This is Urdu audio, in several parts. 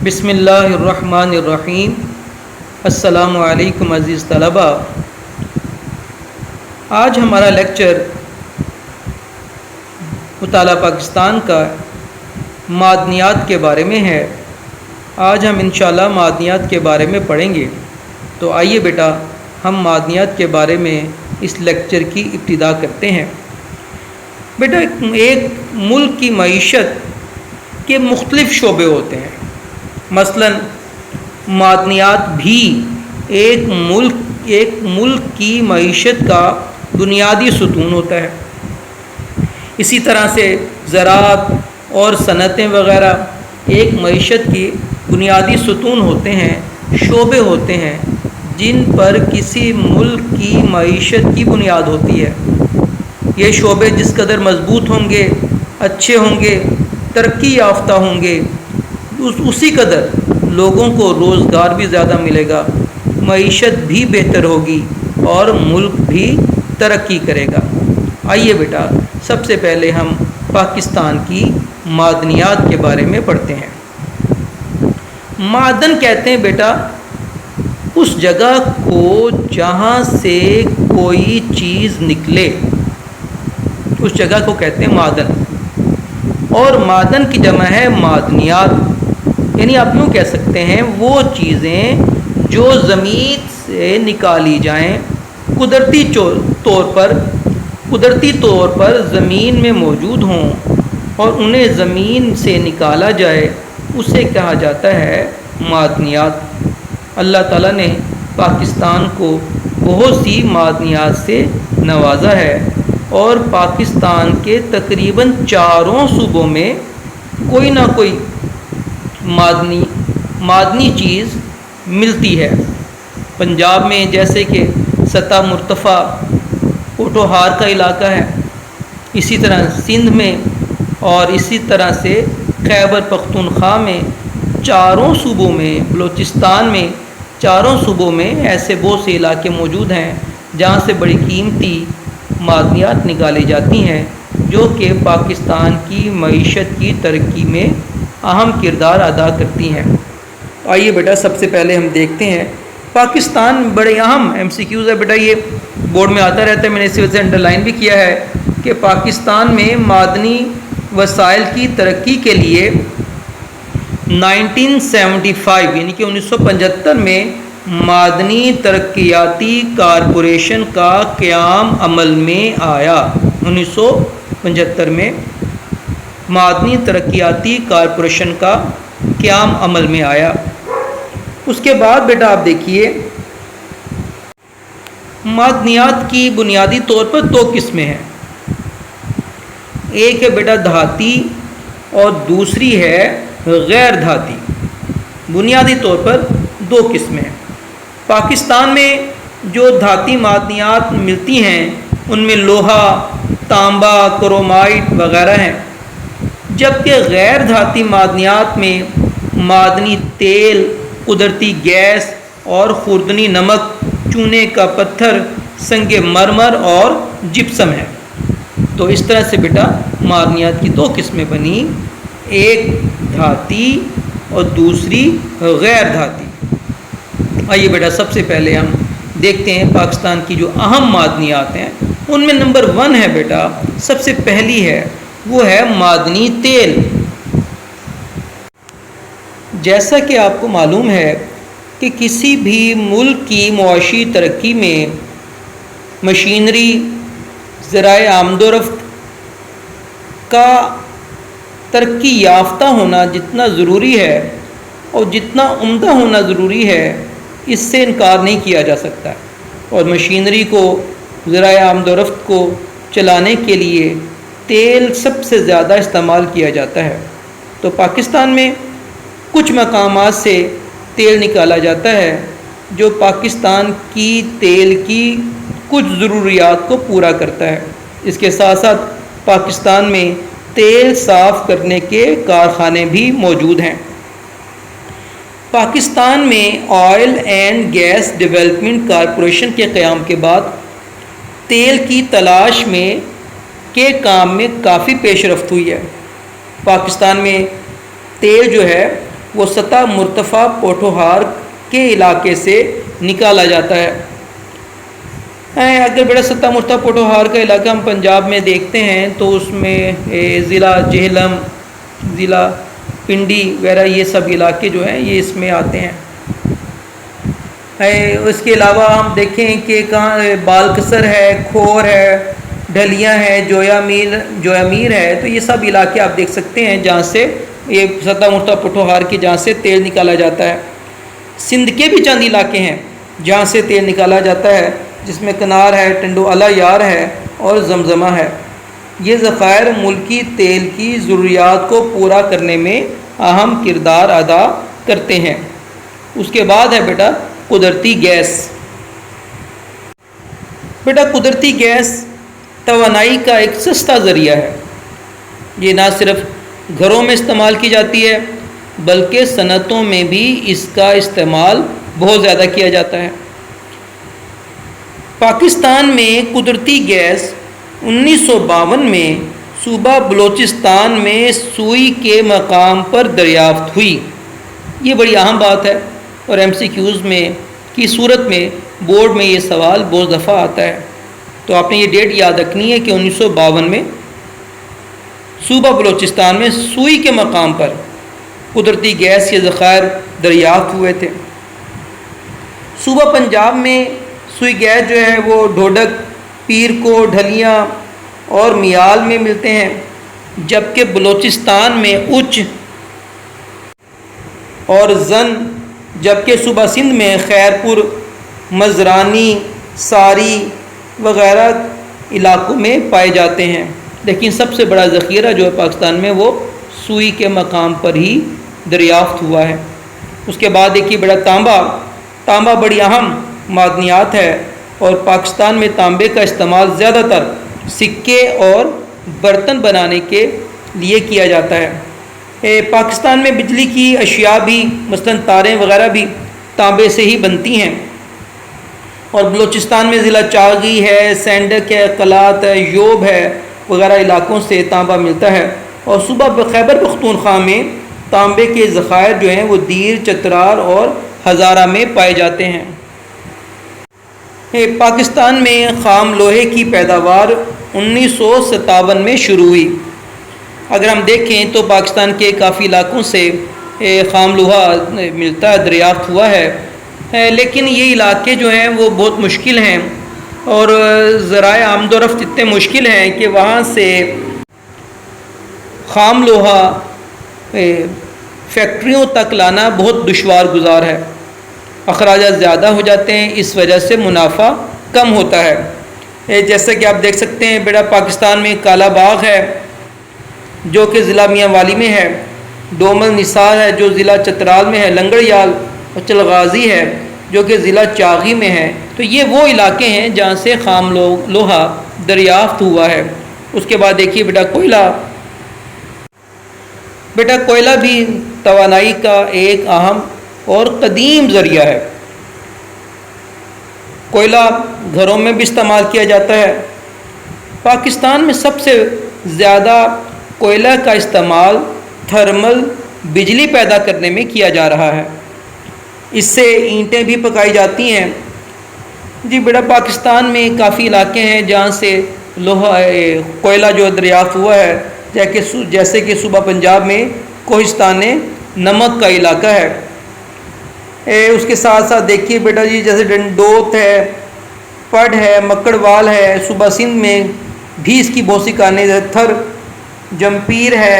بسم اللہ الرحمن الرحیم۔ السلام علیکم عزیز طلبہ۔ آج ہمارا لیکچر مطالعہ پاکستان کا معدنیات کے بارے میں ہے۔ آج ہم انشاءاللہ معدنیات کے بارے میں پڑھیں گے۔ تو آئیے بیٹا ہم معدنیات کے بارے میں اس لیکچر کی ابتدا کرتے ہیں۔ بیٹا ایک ملک کی معیشت کے مختلف شعبے ہوتے ہیں۔ مثلا معدنیات بھی ایک ملک کی معیشت کا بنیادی ستون ہوتا ہے۔ اسی طرح سے زراعت اور صنعتیں وغیرہ ایک معیشت کی بنیادی ستون ہوتے ہیں، شعبے ہوتے ہیں جن پر کسی ملک کی معیشت کی بنیاد ہوتی ہے۔ یہ شعبے جس قدر مضبوط ہوں گے، اچھے ہوں گے، ترقی یافتہ ہوں گے، اسی قدر لوگوں کو روزگار بھی زیادہ ملے گا، معیشت بھی بہتر ہوگی اور ملک بھی ترقی کرے گا۔ آئیے بیٹا سب سے پہلے ہم پاکستان کی معدنیات کے بارے میں پڑھتے ہیں۔ معدن کہتے ہیں بیٹا اس جگہ کو جہاں سے کوئی چیز نکلے، اس جگہ کو کہتے ہیں معدن، اور معدن کی جمع ہے معدنیات، یعنی آپ یوں کہہ سکتے ہیں وہ چیزیں جو زمین سے نکالی جائیں، قدرتی طور پر زمین میں موجود ہوں اور انہیں زمین سے نکالا جائے، اسے کہا جاتا ہے معدنیات۔ اللہ تعالیٰ نے پاکستان کو بہت سی معدنیات سے نوازا ہے اور پاکستان کے تقریباً چاروں صوبوں میں کوئی نہ کوئی معدنی چیز ملتی ہے۔ پنجاب میں جیسے کہ سطح مرتفع پوٹوہار کا علاقہ ہے، اسی طرح سندھ میں اور اسی طرح سے خیبر پختونخوا میں، چاروں صوبوں میں، بلوچستان میں، چاروں صوبوں میں ایسے بہت سے علاقے موجود ہیں جہاں سے بڑی قیمتی معدنیات نکالی جاتی ہیں جو کہ پاکستان کی معیشت کی ترقی میں اہم کردار ادا کرتی ہیں۔ آئیے بیٹا سب سے پہلے ہم دیکھتے ہیں پاکستان بڑے اہم ایم سی کیوز ہے بیٹا، یہ بورڈ میں آتا رہتا ہے، میں نے اس وجہ سے انڈر لائن بھی کیا ہے کہ پاکستان میں معدنی وسائل کی ترقی کے لیے 1975 یعنی کہ 1975 میں معدنی ترقیاتی کارپوریشن کا قیام عمل میں آیا۔ 1975 میں معدنی ترقیاتی کارپوریشن کا قیام عمل میں آیا۔ اس کے بعد بیٹا آپ دیکھیے معدنیات کی بنیادی طور پر دو قسمیں ہیں، ایک ہے بیٹا دھاتی اور دوسری ہے غیر دھاتی۔ بنیادی طور پر دو قسمیں ہیں۔ پاکستان میں جو دھاتی معدنیات ملتی ہیں ان میں لوہا، تانبا، کرومائٹ وغیرہ ہیں، جبکہ غیر دھاتی معدنیات میں معدنی تیل، قدرتی گیس اور خوردنی نمک، چونے کا پتھر، سنگ مرمر اور جپسم ہے۔ تو اس طرح سے بیٹا معدنیات کی دو قسمیں بنی، ایک دھاتی اور دوسری غیر دھاتی۔ آئیے بیٹا سب سے پہلے ہم دیکھتے ہیں پاکستان کی جو اہم معدنیات ہیں ان میں نمبر 1 ہے بیٹا، سب سے پہلی ہے وہ ہے معدنی تیل۔ جیسا کہ آپ کو معلوم ہے کہ کسی بھی ملک کی معاشی ترقی میں مشینری، ذرائع آمد و رفت کا ترقی یافتہ ہونا جتنا ضروری ہے اور جتنا عمدہ ہونا ضروری ہے، اس سے انکار نہیں کیا جا سکتا، اور مشینری کو، ذرائع آمد و رفت کو چلانے کے لیے تیل سب سے زیادہ استعمال کیا جاتا ہے۔ تو پاکستان میں کچھ مقامات سے تیل نکالا جاتا ہے جو پاکستان کی تیل کی کچھ ضروریات کو پورا کرتا ہے۔ اس کے ساتھ ساتھ پاکستان میں تیل صاف کرنے کے کارخانے بھی موجود ہیں۔ پاکستان میں oil and gas development corporation کے قیام کے بعد تیل کی تلاش کے کام میں کافی پیش رفت ہوئی ہے۔ پاکستان میں تیل جو ہے وہ سطح مرتفع پوٹھوہار کے علاقے سے نکالا جاتا ہے۔ اگر بڑا سطح مرتفع پوٹھوہار کا علاقہ ہم پنجاب میں دیکھتے ہیں تو اس میں ضلع جہلم، ضلع پنڈی وغیرہ یہ سب علاقے جو ہیں یہ اس میں آتے ہیں۔ اس کے علاوہ ہم دیکھیں کہ کہاں بالکسر ہے، کھور ہے، ڈھلیاں ہے، جویا میر ہے، تو یہ سب علاقے آپ دیکھ سکتے ہیں جہاں سے یہ سطح مرتفع پوٹھوہار کی جہاں سے تیل نکالا جاتا ہے۔ سندھ کے بھی چند علاقے ہیں جہاں سے تیل نکالا جاتا ہے، جس میں کنار ہے، ٹنڈو اعلیٰ یار ہے اور زمزمہ ہے۔ یہ ذخائر ملکی تیل کی ضروریات کو پورا کرنے میں اہم کردار ادا کرتے ہیں۔ اس کے بعد ہے بیٹا قدرتی گیس۔ بیٹا قدرتی گیس توانائی کا ایک سستا ذریعہ ہے۔ یہ نہ صرف گھروں میں استعمال کی جاتی ہے بلکہ صنعتوں میں بھی اس کا استعمال بہت زیادہ کیا جاتا ہے۔ پاکستان میں قدرتی گیس 1952 میں صوبہ بلوچستان میں سوئی کے مقام پر دریافت ہوئی۔ یہ بڑی اہم بات ہے اور MCQs میں کی صورت میں بورڈ میں یہ سوال بہت دفعہ آتا ہے، تو آپ نے یہ ڈیٹ یاد رکھنی ہے کہ 1952 میں صوبہ بلوچستان میں سوئی کے مقام پر قدرتی گیس کے ذخائر دریافت ہوئے تھے۔ صوبہ پنجاب میں سوئی گیس جو ہے وہ ڈھوڈک، پیر کو، ڈھلیاں اور میال میں ملتے ہیں، جبکہ بلوچستان میں اچ اور زن، جبکہ صوبہ سندھ میں خیرپور، مزرانی، ساری وغیرہ علاقوں میں پائے جاتے ہیں، لیکن سب سے بڑا ذخیرہ جو ہے پاکستان میں وہ سوئی کے مقام پر ہی دریافت ہوا ہے۔ اس کے بعد دیکھیے بڑا تانبا بڑی اہم معدنیات ہے اور پاکستان میں تانبے کا استعمال زیادہ تر سکے اور برتن بنانے کے لیے کیا جاتا ہے۔ پاکستان میں بجلی کی اشیاء بھی مثلاً تاریں وغیرہ بھی تانبے سے ہی بنتی ہیں، اور بلوچستان میں ضلع چاغی ہے، سینڈک ہے، قلات ہے، یوب ہے وغیرہ علاقوں سے تانبا ملتا ہے، اور صوبہ خیبر پختونخوا میں تانبے کے ذخائر جو ہیں وہ دیر، چترال اور ہزارہ میں پائے جاتے ہیں۔ پاکستان میں خام لوہے کی پیداوار 1957 میں شروع ہوئی۔ اگر ہم دیکھیں تو پاکستان کے کافی علاقوں سے خام لوہا ملتا ہے، دریافت ہوا ہے، لیکن یہ علاقے جو ہیں وہ بہت مشکل ہیں اور ذرائع آمد و رفت اتنے مشکل ہیں کہ وہاں سے خام لوہا فیکٹریوں تک لانا بہت دشوار گزار ہے، اخراجات زیادہ ہو جاتے ہیں، اس وجہ سے منافع کم ہوتا ہے۔ جیسا کہ آپ دیکھ سکتے ہیں بیٹا پاکستان میں کالا باغ ہے جو کہ ضلع میاں والی میں ہے، ڈومل نثار ہے جو ضلع چترال میں ہے، لنگڑ یال اور چلغازی ہے جو کہ ضلع چاغی میں ہے، تو یہ وہ علاقے ہیں جہاں سے خام لوہا دریافت ہوا ہے۔ اس کے بعد دیکھیے بیٹا کوئلہ بھی توانائی کا ایک اہم اور قدیم ذریعہ ہے۔ کوئلہ گھروں میں بھی استعمال کیا جاتا ہے۔ پاکستان میں سب سے زیادہ کوئلہ کا استعمال تھرمل بجلی پیدا کرنے میں کیا جا رہا ہے، اس سے اینٹیں بھی پکائی جاتی ہیں۔ جی بیٹا پاکستان میں کافی علاقے ہیں جہاں سے کوئلہ جو دریافت ہوا ہے، جیسے کہ صوبہ پنجاب میں کوہستان نمک کا علاقہ ہے۔ اس کے ساتھ ساتھ دیکھیے بیٹا جی جیسے ڈنڈوت ہے، پڑ ہے، مکڑوال ہے، صوبہ سندھ میں بھی اس کی بہت سی کانیں، تھر جمپیر ہے،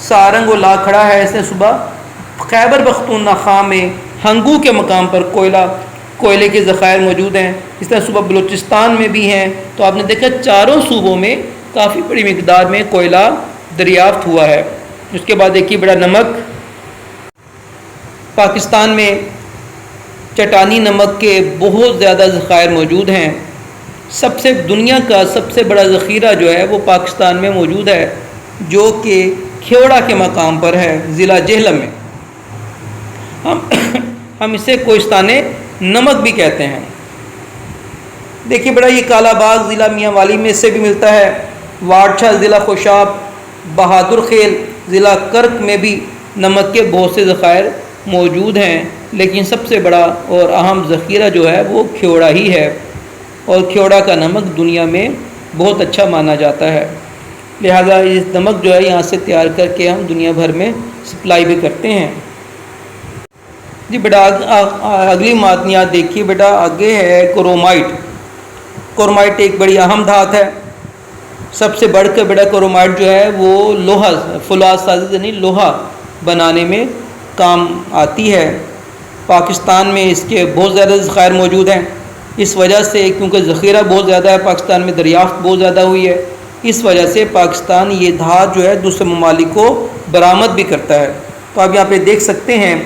سارنگ و لاکھڑا ہے۔ اس نے صوبہ خیبر پختونخوا میں ہنگو کے مقام پر کوئلے کے ذخائر موجود ہیں، اس طرح صوبہ بلوچستان میں بھی ہیں۔ تو آپ نے دیکھا چاروں صوبوں میں کافی بڑی مقدار میں کوئلہ دریافت ہوا ہے۔ اس کے بعد دیکھیے بڑا نمک، پاکستان میں چٹانی نمک کے بہت زیادہ ذخائر موجود ہیں۔ دنیا کا سب سے بڑا ذخیرہ جو ہے وہ پاکستان میں موجود ہے، جو کہ کھیوڑا کے مقام پر ہے، ضلع جہلم میں۔ ہم اسے کوہستان نمک بھی کہتے ہیں۔ دیکھیے بڑا یہ کالا باغ ضلع میاں والی میں سے بھی ملتا ہے، واڑچھا ضلع خوشاب، بہادر خیل ضلع کرک میں بھی نمک کے بہت سے ذخائر موجود ہیں، لیکن سب سے بڑا اور اہم ذخیرہ جو ہے وہ کھیوڑا ہی ہے، اور کھیوڑا کا نمک دنیا میں بہت اچھا مانا جاتا ہے، لہذا اس نمک جو ہے یہاں سے تیار کر کے ہم دنیا بھر میں سپلائی بھی کرتے ہیں۔ جی بیٹا اگلی معدنیات دیکھیے بیٹا، آگے ہے کرومائٹ۔ کرومائٹ ایک بڑی اہم دھات ہے، سب سے بڑھ کر بیٹا کرومائٹ جو ہے وہ لوہا فولاد سازی یعنی لوہا بنانے میں کام آتی ہے۔ پاکستان میں اس کے بہت زیادہ ذخائر موجود ہیں، اس وجہ سے کیونکہ ذخیرہ بہت زیادہ ہے، پاکستان میں دریافت بہت زیادہ ہوئی ہے، اس وجہ سے پاکستان یہ دھات جو ہے دوسرے ممالک کو برآمد بھی کرتا ہے۔ تو آپ یہاں پہ دیکھ سکتے ہیں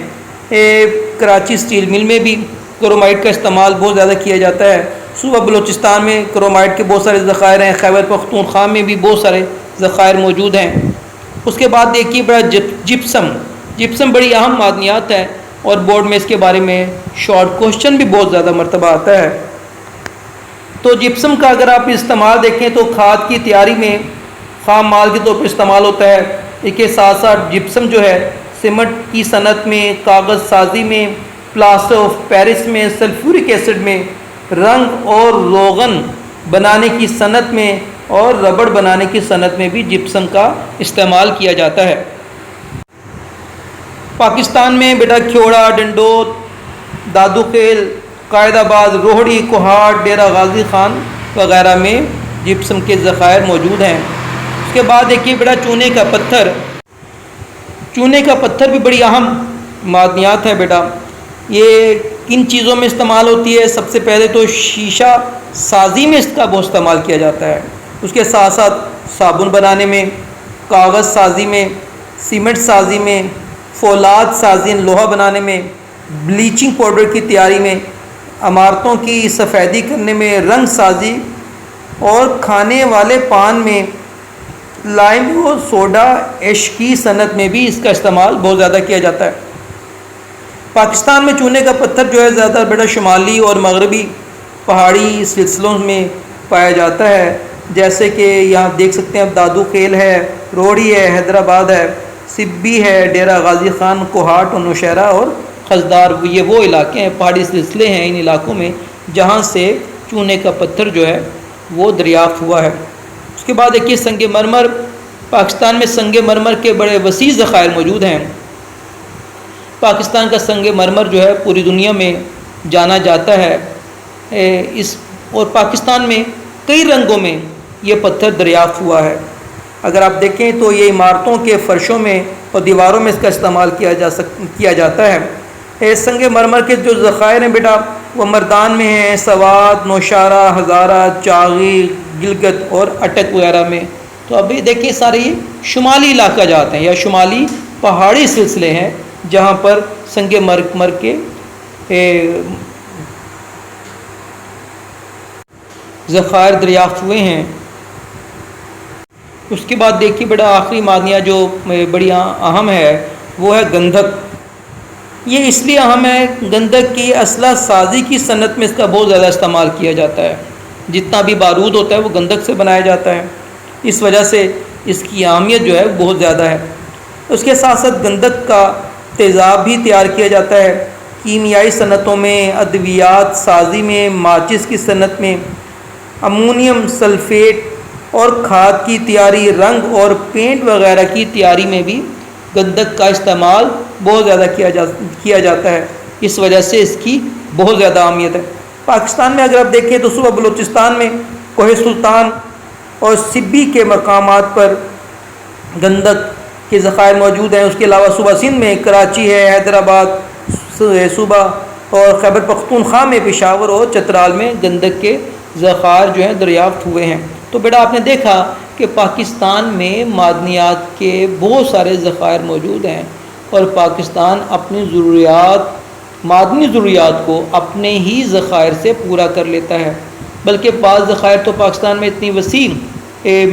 کراچی اسٹیل مل میں بھی کرومائٹ کا استعمال بہت زیادہ کیا جاتا ہے، صوبہ بلوچستان میں کرومائٹ کے بہت سارے ذخائر ہیں، خیبر پختونخوا میں بھی بہت سارے ذخائر موجود ہیں۔ اس کے بعد دیکھیے بڑا جپسم۔ جپسم بڑی اہم معدنیات ہے اور بورڈ میں اس کے بارے میں شارٹ کوشچن بھی بہت زیادہ مرتبہ آتا ہے۔ تو جپسم کا اگر آپ استعمال دیکھیں تو کھاد کی تیاری میں خام مال کے طور پر استعمال ہوتا ہے، اس کے ساتھ ساتھ جپسم جو ہے سیمنٹ کی صنعت میں، کاغذ سازی میں، پلاسٹر آف پیرس میں، سلفورک ایسڈ میں، رنگ اور روغن بنانے کی صنعت میں اور ربڑ بنانے کی صنعت میں بھی جپسم کا استعمال کیا جاتا ہے۔ پاکستان میں بیٹا کھیوڑا، ڈنڈوت، دادو خیل، قائد آباد، روہڑی، کوہاٹ، ڈیرہ غازی خان وغیرہ میں جپسم کے ذخائر موجود ہیں۔ اس کے بعد دیکھیے بیٹا چونے کا پتھر۔ چونے کا پتھر بھی بڑی اہم معدنیات ہے بیٹا، یہ کن چیزوں میں استعمال ہوتی ہے؟ سب سے پہلے تو شیشہ سازی میں اس کا بہت استعمال کیا جاتا ہے، اس کے ساتھ ساتھ صابن بنانے میں، کاغذ سازی میں، سیمنٹ سازی میں، فولاد سازی لوہا بنانے میں، بلیچنگ پاؤڈر کی تیاری میں، عمارتوں کی سفیدی کرنے میں، رنگ سازی اور کھانے والے پان میں، لائم و سوڈا ایش کی صنعت میں بھی اس کا استعمال بہت زیادہ کیا جاتا ہے۔ پاکستان میں چونے کا پتھر جو ہے زیادہ تر بیٹا شمالی اور مغربی پہاڑی سلسلوں میں پایا جاتا ہے، جیسے کہ یہاں دیکھ سکتے ہیں اب دادو خیل ہے، روڑی ہے، حیدرآباد ہے، سبی ہے، ڈیرہ غازی خان، کوہاٹ اور نوشہرہ اور خزدار، یہ وہ علاقے ہیں، پہاڑی سلسلے ہیں ان علاقوں میں جہاں سے چونے کا پتھر جو ہے وہ دریافت ہوا ہے۔ اس کے بعد دیکھیے سنگ مرمر۔ پاکستان میں سنگ مرمر کے بڑے وسیع ذخائر موجود ہیں۔ پاکستان کا سنگ مرمر جو ہے پوری دنیا میں جانا جاتا ہے، اور پاکستان میں کئی رنگوں میں یہ پتھر دریافت ہوا ہے۔ اگر آپ دیکھیں تو یہ عمارتوں کے فرشوں میں اور دیواروں میں اس کا استعمال کیا جاتا ہے۔ سنگ مرمر کے جو ذخائر ہیں بیٹا وہ مردان میں ہیں، سوات، نوشہرہ، ہزارہ، چاغی، گلگت اور اٹک وغیرہ میں۔ تو ابھی دیکھیے سارے یہ شمالی علاقہ جاتے ہیں یا شمالی پہاڑی سلسلے ہیں جہاں پر سنگ مرمر کے ذخائر دریافت ہوئے ہیں۔ اس کے بعد دیکھیے بیٹا آخری معدنیات جو بڑی اہم ہے وہ ہے گندھک۔ یہ اس لیے اہم ہے، گندھک کی اسلحہ سازی کی صنعت میں اس کا بہت زیادہ استعمال کیا جاتا ہے، جتنا بھی بارود ہوتا ہے وہ گندھک سے بنایا جاتا ہے، اس وجہ سے اس کی اہمیت جو ہے بہت زیادہ ہے۔ اس کے ساتھ ساتھ گندھک کا تیزاب بھی تیار کیا جاتا ہے، کیمیائی صنعتوں میں، ادویات سازی میں، ماچس کی صنعت میں، امونیم سلفیٹ اور کھاد کی تیاری، رنگ اور پینٹ وغیرہ کی تیاری میں بھی گندھک کا استعمال بہت زیادہ کیا جاتا ہے، اس وجہ سے اس کی بہت زیادہ اہمیت ہے۔ پاکستان میں اگر آپ دیکھیں تو صوبہ بلوچستان میں کوہ سلطان اور سبی کے مقامات پر گندھک کے ذخائر موجود ہیں۔ اس کے علاوہ صوبہ سندھ میں کراچی ہے، حیدرآباد صوبہ اور خیبر پختونخوا میں پشاور اور چترال میں گندھک کے ذخائر جو ہیں دریافت ہوئے ہیں۔ تو بیٹا آپ نے دیکھا کہ پاکستان میں معدنیات کے بہت سارے ذخائر موجود ہیں اور پاکستان اپنی معدنی ضروریات کو اپنے ہی ذخائر سے پورا کر لیتا ہے، بلکہ بعض ذخائر تو پاکستان میں اتنی وسیع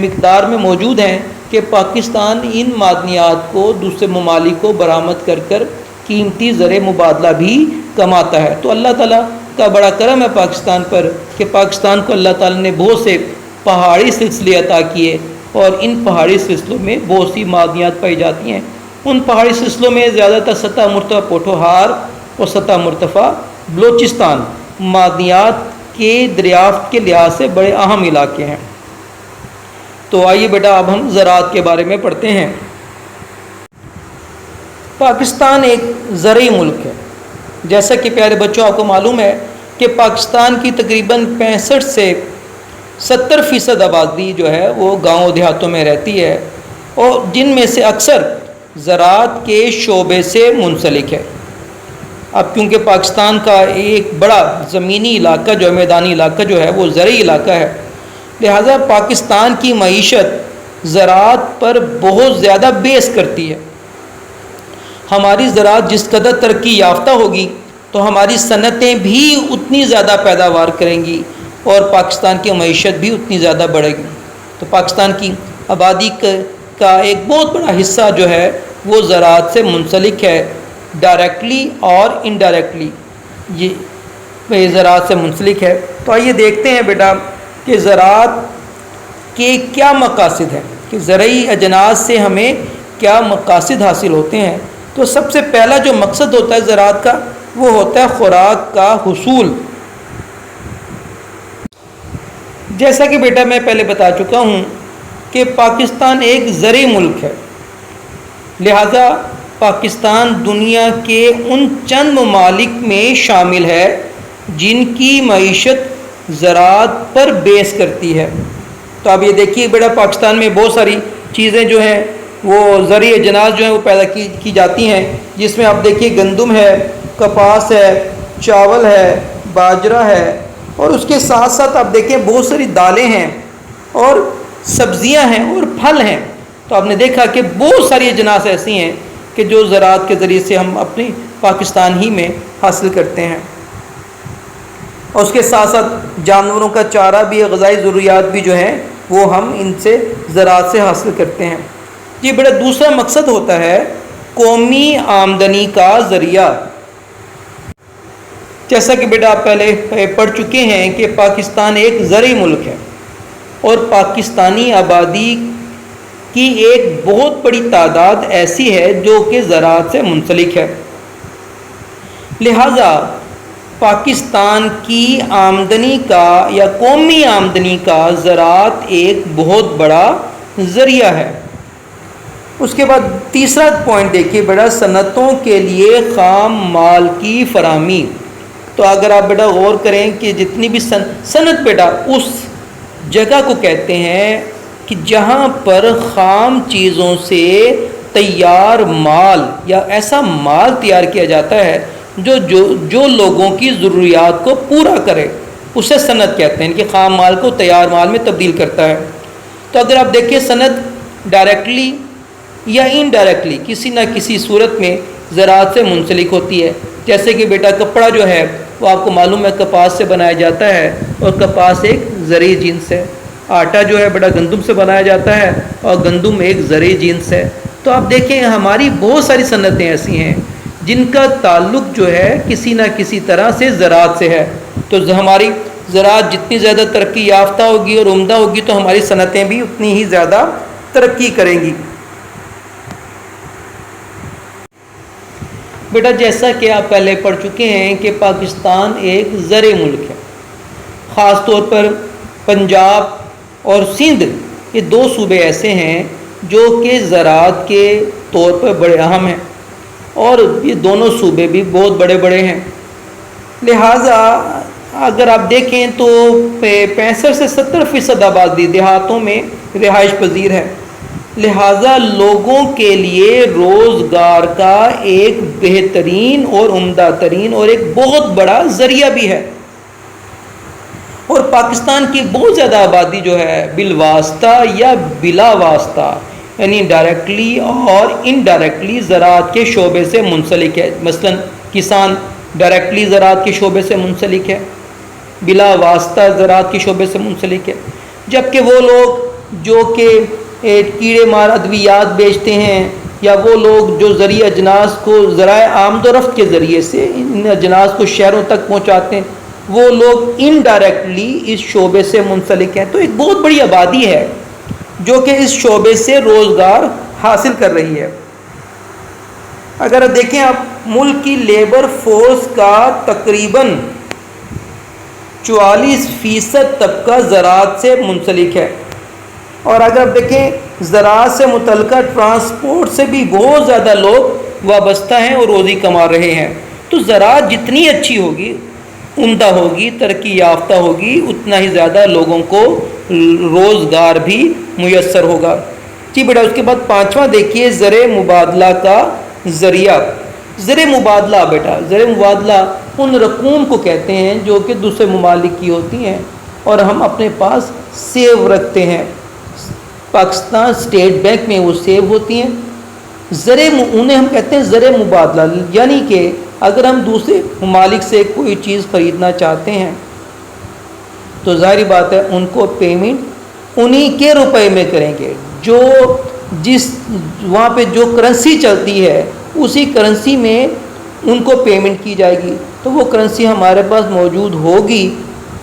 مقدار میں موجود ہیں کہ پاکستان ان معدنیات کو دوسرے ممالک کو برآمد کر کر قیمتی زر مبادلہ بھی کماتا ہے۔ تو اللہ تعالیٰ کا بڑا کرم ہے پاکستان پر کہ پاکستان کو اللہ تعالیٰ نے بہت سے پہاڑی سلسلے عطا کیے اور ان پہاڑی سلسلوں میں بہت سی معدنیات پائی جاتی ہیں، ان پہاڑی سلسلوں میں زیادہ تر سطح مرتفع پوٹھوہار اور سطح مرتفع بلوچستان معدنیات کے دریافت کے لحاظ سے بڑے اہم علاقے ہیں۔ تو آئیے بیٹا اب ہم زراعت کے بارے میں پڑھتے ہیں۔ پاکستان ایک زرعی ملک ہے۔ جیسا کہ پیارے بچوں آپ کو معلوم ہے کہ پاکستان کی تقریباً 65 سے 70% آبادی جو ہے وہ گاؤں دیہاتوں میں رہتی ہے، اور جن میں سے اکثر زراعت کے شعبے سے منسلک ہے۔ اب کیونکہ پاکستان کا ایک بڑا زمینی علاقہ جو ہے، میدانی علاقہ جو ہے وہ زرعی علاقہ ہے، لہٰذا پاکستان کی معیشت زراعت پر بہت زیادہ بیس کرتی ہے۔ ہماری زراعت جس قدر ترقی یافتہ ہوگی تو ہماری صنعتیں بھی اتنی زیادہ پیداوار کریں گی اور پاکستان کی معیشت بھی اتنی زیادہ بڑھے گی۔ تو پاکستان کی آبادی کا ایک بہت بڑا حصہ جو ہے وہ زراعت سے منسلک ہے، ڈائریکٹلی اور انڈائریکٹلی یہ زراعت سے منسلک ہے۔ تو آئیے دیکھتے ہیں بیٹا کہ زراعت کے کیا مقاصد ہیں، کہ زرعی اجناس سے ہمیں کیا مقاصد حاصل ہوتے ہیں۔ تو سب سے پہلا جو مقصد ہوتا ہے زراعت کا وہ ہوتا ہے خوراک کا حصول۔ جیسا کہ بیٹا میں پہلے بتا چکا ہوں کہ پاکستان ایک زرعی ملک ہے، لہذا پاکستان دنیا کے ان چند ممالک میں شامل ہے جن کی معیشت زراعت پر بیس کرتی ہے۔ تو اب یہ دیکھیے بیٹا پاکستان میں بہت ساری چیزیں جو ہیں وہ زرعی اجناس جو ہیں وہ پیدا کی جاتی ہیں، جس میں آپ دیکھیے گندم ہے، کپاس ہے، چاول ہے، باجرہ ہے، اور اس کے ساتھ ساتھ آپ دیکھیں بہت ساری دالیں ہیں اور سبزیاں ہیں اور پھل ہیں۔ تو آپ نے دیکھا کہ بہت ساری اجناس ایسی ہیں کہ جو زراعت کے ذریعے سے ہم اپنی پاکستان ہی میں حاصل کرتے ہیں، اور اس کے ساتھ ساتھ جانوروں کا چارہ بھی، غذائی ضروریات بھی جو ہیں وہ ہم ان سے زراعت سے حاصل کرتے ہیں۔ یہ بڑا دوسرا مقصد ہوتا ہے قومی آمدنی کا ذریعہ۔ جیسا کہ بیٹا آپ پہلے پڑھ چکے ہیں کہ پاکستان ایک زرعی ملک ہے اور پاکستانی آبادی کی ایک بہت بڑی تعداد ایسی ہے جو کہ زراعت سے منسلک ہے، لہذا پاکستان کی آمدنی کا یا قومی آمدنی کا زراعت ایک بہت بڑا ذریعہ ہے۔ اس کے بعد تیسرا پوائنٹ دیکھیے بیٹا، صنعتوں کے لیے خام مال کی فراہمی۔ تو اگر آپ بیٹا غور کریں کہ جتنی بھی صنعت بیٹا اس جگہ کو کہتے ہیں کہ جہاں پر خام چیزوں سے تیار مال یا ایسا مال تیار کیا جاتا ہے جو لوگوں کی ضروریات کو پورا کرے، اسے صنعت کہتے ہیں، کہ خام مال کو تیار مال میں تبدیل کرتا ہے۔ تو اگر آپ دیکھیں صنعت ڈائریکٹلی یا انڈائریکٹلی کسی نہ کسی صورت میں زراعت سے منسلک ہوتی ہے۔ جیسے کہ بیٹا کپڑا جو ہے وہ آپ کو معلوم ہے کپاس سے بنایا جاتا ہے، اور کپاس ایک زرعی جنس ہے۔ آٹا جو ہے بیٹا گندم سے بنایا جاتا ہے، اور گندم ایک زرعی جنس ہے۔ تو آپ دیکھیں ہماری بہت ساری صنعتیں ایسی ہیں جن کا تعلق جو ہے کسی نہ کسی طرح سے زراعت سے ہے۔ تو ہماری زراعت جتنی زیادہ ترقی یافتہ ہوگی اور عمدہ ہوگی تو ہماری صنعتیں بھی اتنی ہی زیادہ ترقی کریں گی۔ بیٹا جیسا کہ آپ پہلے پڑھ چکے ہیں کہ پاکستان ایک زرعی ملک ہے، خاص طور پر پنجاب اور سندھ یہ دو صوبے ایسے ہیں جو کہ زراعت کے طور پر بڑے اہم ہیں، اور یہ دونوں صوبے بھی بہت بڑے بڑے ہیں۔ لہٰذا اگر آپ دیکھیں تو 65 سے 70% آبادی دیہاتوں میں رہائش پذیر ہے، لہٰذا لوگوں کے لیے روزگار کا ایک بہترین اور عمدہ ترین اور ایک بہت بڑا ذریعہ بھی ہے۔ اور پاکستان کی بہت زیادہ آبادی جو ہے بالواسطہ یا بلا واسطہ یعنی ڈائریکٹلی اور انڈائریکٹلی زراعت کے شعبے سے منسلک ہے۔ مثلا کسان ڈائریکٹلی زراعت کے شعبے سے منسلک ہے، بلا واسطہ زراعت کے شعبے سے منسلک ہے، جبکہ وہ لوگ جو کہ کیڑے مار ادویات بیچتے ہیں، یا وہ لوگ جو زرعی اجناس کو ذرائع آمد و رفت کے ذریعے سے ان اجناس کو شہروں تک پہنچاتے ہیں، وہ لوگ انڈائریکٹلی اس شعبے سے منسلک ہیں۔ تو ایک بہت بڑی آبادی ہے جو کہ اس شعبے سے روزگار حاصل کر رہی ہے۔ اگر دیکھیں آپ ملک کی لیبر فورس کا تقریباً 44% طبقہ زراعت سے منسلک ہے، اور اگر دیکھیں زراعت سے متعلقہ ٹرانسپورٹ سے بھی بہت زیادہ لوگ وابستہ ہیں اور روزی کما رہے ہیں۔ تو زراعت جتنی اچھی ہوگی، عمدہ ہوگی، ترقی یافتہ ہوگی، اتنا ہی زیادہ لوگوں کو روزگار بھی میسر ہوگا۔ جی بیٹا، اس کے بعد 5واں دیکھیے زر مبادلہ کا ذریعہ۔ زر مبادلہ بیٹا، زر مبادلہ ان رقوم کو کہتے ہیں جو کہ دوسرے ممالک کی ہوتی ہیں اور ہم اپنے پاس سیو رکھتے ہیں۔ پاکستان اسٹیٹ بینک میں وہ سیو ہوتی ہیں۔ انہیں ہم کہتے ہیں زر مبادلہ، یعنی کہ اگر ہم دوسرے ممالک سے کوئی چیز خریدنا چاہتے ہیں تو ظاہری بات ہے ان کو پیمنٹ انہی کے روپے میں کریں گے، جو جس وہاں پہ جو کرنسی چلتی ہے اسی کرنسی میں ان کو پیمنٹ کی جائے گی۔ تو وہ کرنسی ہمارے پاس موجود ہوگی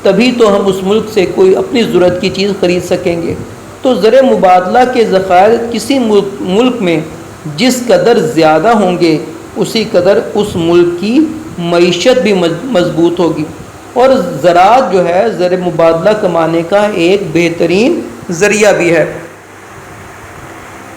تبھی تو ہم اس ملک سے کوئی اپنی ضرورت کی چیز خرید سکیں گے۔ تو زر مبادلہ کے ذخائر کسی ملک میں جس قدر زیادہ ہوں گے اسی قدر اس ملک کی معیشت بھی مضبوط ہوگی، اور زراعت جو ہے زر مبادلہ کمانے کا ایک بہترین ذریعہ بھی ہے۔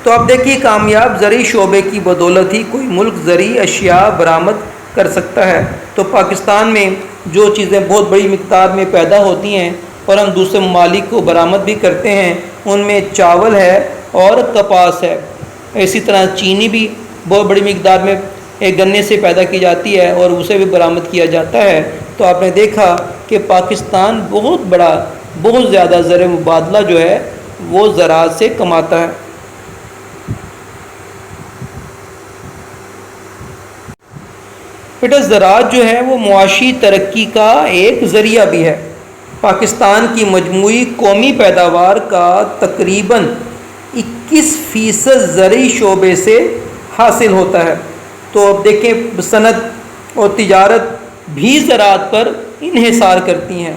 تو اب دیکھیے کامیاب زرعی شعبے کی بدولت ہی کوئی ملک زرعی اشیاء برآمد کر سکتا ہے۔ تو پاکستان میں جو چیزیں بہت بڑی مقدار میں پیدا ہوتی ہیں اور ہم دوسرے ممالک کو برآمد بھی کرتے ہیں، ان میں چاول ہے اور کپاس ہے۔ اسی طرح چینی بھی بہت بڑی مقدار میں ایک گنے سے پیدا کی جاتی ہے اور اسے بھی برآمد کیا جاتا ہے۔ تو آپ نے دیکھا کہ پاکستان بہت زیادہ زر مبادلہ جو ہے وہ زراعت سے کماتا ہے۔ بیٹا زراعت جو ہے وہ معاشی ترقی کا ایک ذریعہ بھی ہے۔ پاکستان کی مجموعی قومی پیداوار کا تقریباً 21% زرعی شعبے سے حاصل ہوتا ہے۔ تو اب دیکھیں صنعت اور تجارت بھی زراعت پر انحصار کرتی ہیں۔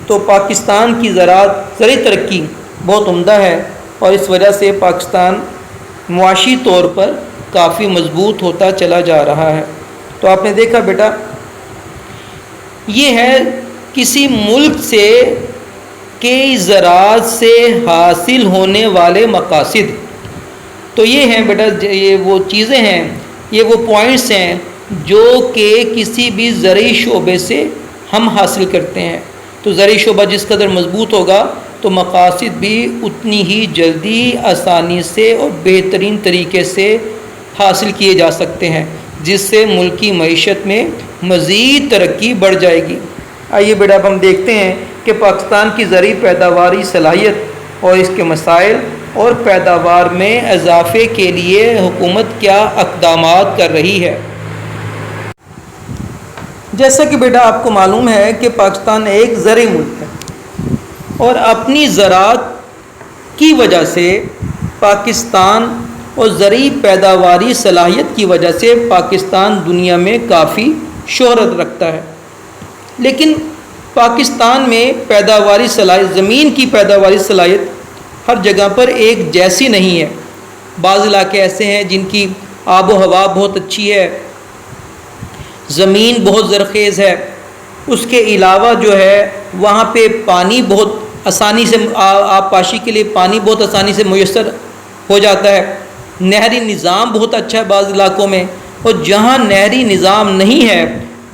تو پاکستان کی زرعی ترقی بہت عمدہ ہے اور اس وجہ سے پاکستان معاشی طور پر کافی مضبوط ہوتا چلا جا رہا ہے۔ تو آپ نے دیکھا بیٹا یہ ہے کسی ملک سے کہ زراعت سے حاصل ہونے والے مقاصد۔ تو یہ ہیں بیٹا، یہ وہ چیزیں ہیں، یہ وہ پوائنٹس ہیں جو کہ کسی بھی زرعی شعبے سے ہم حاصل کرتے ہیں۔ تو زرعی شعبہ جس قدر مضبوط ہوگا تو مقاصد بھی اتنی ہی جلدی، آسانی سے اور بہترین طریقے سے حاصل کیے جا سکتے ہیں، جس سے ملک کی معیشت میں مزید ترقی بڑھ جائے گی۔ آئیے بیٹا اب ہم دیکھتے ہیں کہ پاکستان کی زرعی پیداواری صلاحیت اور اس کے مسائل اور پیداوار میں اضافے کے لیے حکومت کیا اقدامات کر رہی ہے۔ جیسا کہ بیٹا آپ کو معلوم ہے کہ پاکستان ایک زرعی ملک ہے اور اپنی زراعت کی وجہ سے پاکستان اور زرعی پیداواری صلاحیت کی وجہ سے پاکستان دنیا میں کافی شہرت رکھتا ہے۔ لیکن پاکستان میں پیداواری صلاحیت، زمین کی پیداواری صلاحیت ہر جگہ پر ایک جیسی نہیں ہے۔ بعض علاقے ایسے ہیں جن کی آب و ہوا بہت اچھی ہے، زمین بہت زرخیز ہے، اس کے علاوہ جو ہے وہاں پہ پانی بہت آسانی سے، آب پاشی کے لیے پانی بہت آسانی سے میسر ہو جاتا ہے، نہری نظام بہت اچھا ہے بعض علاقوں میں، اور جہاں نہری نظام نہیں ہے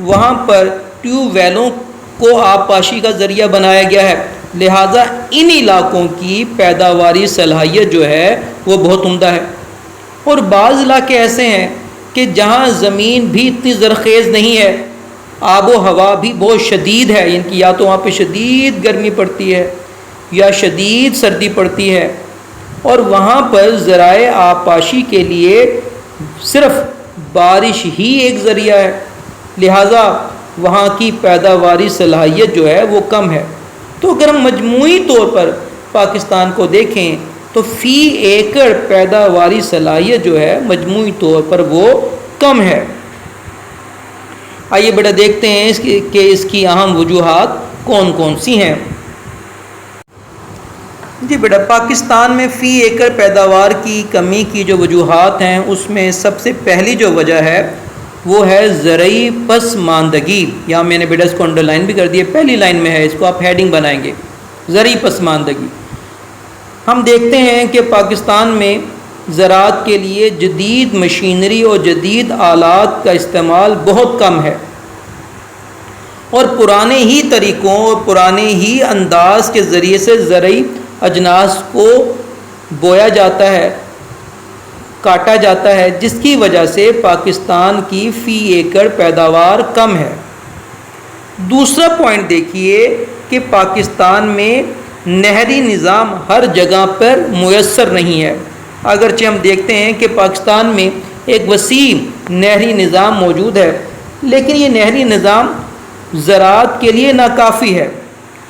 وہاں پر ٹیوب ویلوں کو آب پاشی کا ذریعہ بنایا گیا ہے، لہٰذا ان علاقوں کی پیداواری صلاحیت جو ہے وہ بہت عمدہ ہے۔ اور بعض علاقے ایسے ہیں کہ جہاں زمین بھی اتنی زرخیز نہیں ہے، آب و ہوا بھی بہت شدید ہے، یعنی کہ یا تو وہاں پہ شدید گرمی پڑتی ہے یا شدید سردی پڑتی ہے، اور وہاں پر ذرائع آبپاشی کے لیے صرف بارش ہی ایک ذریعہ ہے، لہٰذا وہاں کی پیداواری صلاحیت جو ہے وہ کم ہے۔ تو اگر ہم مجموعی طور پر پاکستان کو دیکھیں تو فی ایکڑ پیداواری صلاحیت جو ہے مجموعی طور پر وہ کم ہے۔ آئیے بیٹا دیکھتے ہیں کہ اس کی اہم وجوہات کون کون سی ہیں۔ جی بیٹا، پاکستان میں فی ایکڑ پیداوار کی کمی کی جو وجوہات ہیں اس میں سب سے پہلی جو وجہ ہے وہ ہے زرعی پسماندگی، یا میں نے بیٹا اس کو انڈر لائن بھی کر دیا، پہلی لائن میں ہے، اس کو آپ ہیڈنگ بنائیں گے، زرعی پسماندگی۔ ہم دیکھتے ہیں کہ پاکستان میں زراعت کے لیے جدید مشینری اور جدید آلات کا استعمال بہت کم ہے، اور پرانے ہی طریقوں اور پرانے ہی انداز کے ذریعے سے زرعی اجناس کو بویا جاتا ہے، کاٹا جاتا ہے، جس کی وجہ سے پاکستان کی فی ایکڑ پیداوار کم ہے۔ دوسرا پوائنٹ دیکھیے کہ پاکستان میں نہری نظام ہر جگہ پر میسر نہیں ہے۔ اگرچہ ہم دیکھتے ہیں کہ پاکستان میں ایک وسیع نہری نظام موجود ہے، لیکن یہ نہری نظام زراعت کے لیے ناکافی ہے،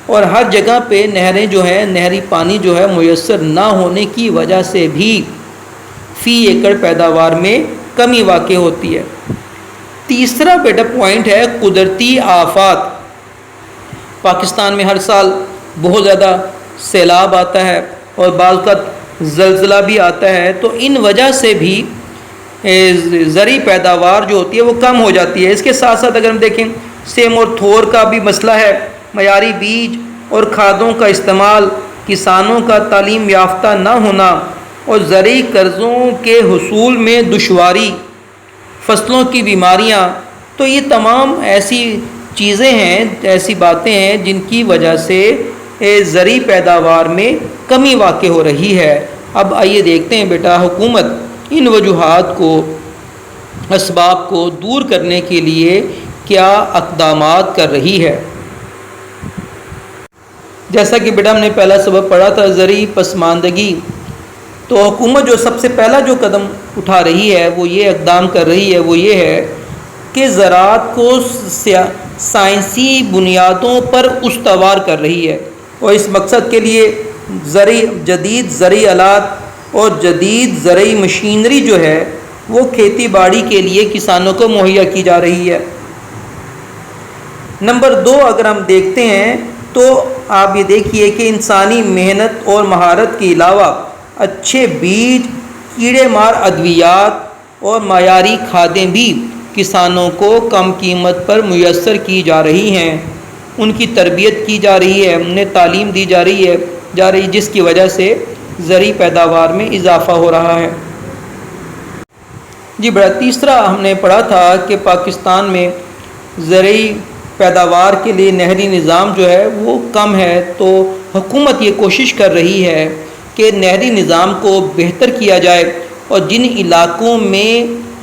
اور ہر جگہ پہ نہریں جو ہیں، نہری پانی جو ہے میسر نہ ہونے کی وجہ سے بھی فی ایکڑ پیداوار میں کمی واقع ہوتی ہے۔ تیسرا بیٹا پوائنٹ ہے قدرتی آفات۔ پاکستان میں ہر سال بہت زیادہ سیلاب آتا ہے اور بعض اوقات زلزلہ بھی آتا ہے، تو ان وجہ سے بھی زرعی پیداوار جو ہوتی ہے وہ کم ہو جاتی ہے۔ اس کے ساتھ ساتھ اگر ہم دیکھیں سیم اور تھور کا بھی مسئلہ ہے، معیاری بیج اور کھادوں کا استعمال، کسانوں کا تعلیم یافتہ نہ ہونا اور زرعی قرضوں کے حصول میں دشواری، فصلوں کی بیماریاں، تو یہ تمام ایسی چیزیں ہیں، ایسی باتیں ہیں جن کی وجہ سے زرعی پیداوار میں کمی واقع ہو رہی ہے۔ اب آئیے دیکھتے ہیں بیٹا حکومت ان وجوہات کو، اسباب کو دور کرنے کے لیے کیا اقدامات کر رہی ہے۔ جیسا کہ بیٹا ہم نے پہلا سبق پڑھا تھا زرعی پسماندگی، تو حکومت جو سب سے پہلا جو قدم اٹھا رہی ہے وہ یہ اقدام کر رہی ہے، وہ یہ ہے کہ زراعت کو سائنسی بنیادوں پر استوار کر رہی ہے، اور اس مقصد کے لیے جدید زرعی آلات اور جدید زرعی مشینری جو ہے وہ کھیتی باڑی کے لیے کسانوں کو مہیا کی جا رہی ہے۔ نمبر 2 اگر ہم دیکھتے ہیں تو آپ یہ دیکھیے کہ انسانی محنت اور مہارت کے علاوہ اچھے بیج، کیڑے مار ادویات اور معیاری کھادیں بھی کسانوں کو کم قیمت پر میسر کی جا رہی ہیں، ان کی تربیت کی جا رہی ہے، انہیں تعلیم دی جا رہی ہے جس کی وجہ سے زرعی پیداوار میں اضافہ ہو رہا ہے۔ جی بڑا، تیسرا ہم نے پڑھا تھا کہ پاکستان میں زرعی پیداوار کے لیے نہری نظام جو ہے وہ کم ہے، تو حکومت یہ کوشش کر رہی ہے کہ نہری نظام کو بہتر کیا جائے، اور جن علاقوں میں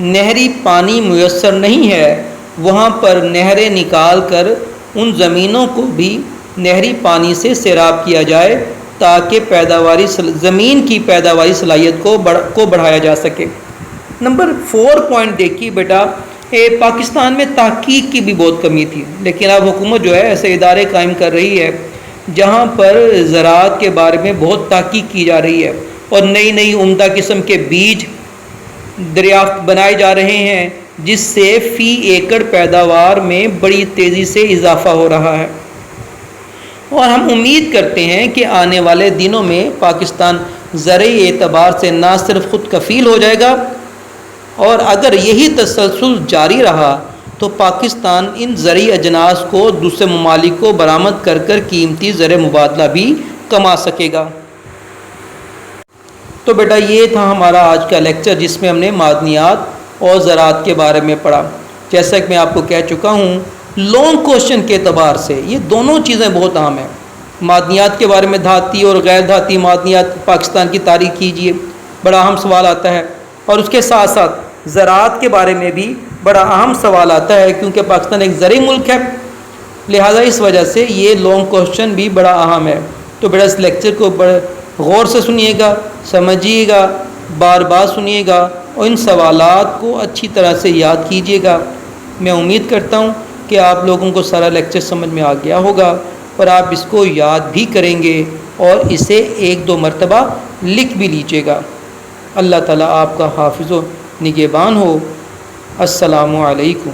نہری پانی میسر نہیں ہے وہاں پر نہریں نکال کر ان زمینوں کو بھی نہری پانی سے سیراب کیا جائے، تاکہ زمین کی پیداواری صلاحیت کو بڑھایا جا سکے۔ نمبر 4 پوائنٹ دیکھیے بیٹا، پاکستان میں تحقیق کی بھی بہت کمی تھی، لیکن اب حکومت جو ہے ایسے ادارے قائم کر رہی ہے جہاں پر زراعت کے بارے میں بہت تحقیق کی جا رہی ہے، اور نئی عمدہ قسم کے بیج دریافت بنائے جا رہے ہیں، جس سے فی ایکڑ پیداوار میں بڑی تیزی سے اضافہ ہو رہا ہے، اور ہم امید کرتے ہیں کہ آنے والے دنوں میں پاکستان زرعی اعتبار سے نہ صرف خود کفیل ہو جائے گا، اور اگر یہی تسلسل جاری رہا تو پاکستان ان زرعی اجناس کو دوسرے ممالک کو برآمد کر قیمتی زر مبادلہ بھی کما سکے گا۔ تو بیٹا یہ تھا ہمارا آج کا لیکچر، جس میں ہم نے معدنیات اور زراعت کے بارے میں پڑھا۔ جیسا کہ میں آپ کو کہہ چکا ہوں، لانگ کوشچن کے اعتبار سے یہ دونوں چیزیں بہت اہم ہیں۔ معدنیات کے بارے میں دھاتی اور غیر دھاتی معدنیات پاکستان کی تاریخ کیجیے، بڑا اہم سوال آتا ہے، اور اس کے ساتھ ساتھ زراعت کے بارے میں بھی بڑا اہم سوال آتا ہے، کیونکہ پاکستان ایک زرعی ملک ہے، لہذا اس وجہ سے یہ لانگ کوشچن بھی بڑا اہم ہے۔ تو بیٹا اس لیکچر کو بڑے غور سے سنیے گا، سمجھیے گا، بار بار سنیے گا، اور ان سوالات کو اچھی طرح سے یاد کیجیے گا۔ میں امید کرتا ہوں کہ آپ لوگوں کو سارا لیکچر سمجھ میں آ گیا ہوگا، اور آپ اس کو یاد بھی کریں گے اور اسے 1-2 مرتبہ لکھ بھی لیجیے گا۔ اللہ تعالیٰ آپ کا حافظ و نگہبان ہو۔ السلام علیکم۔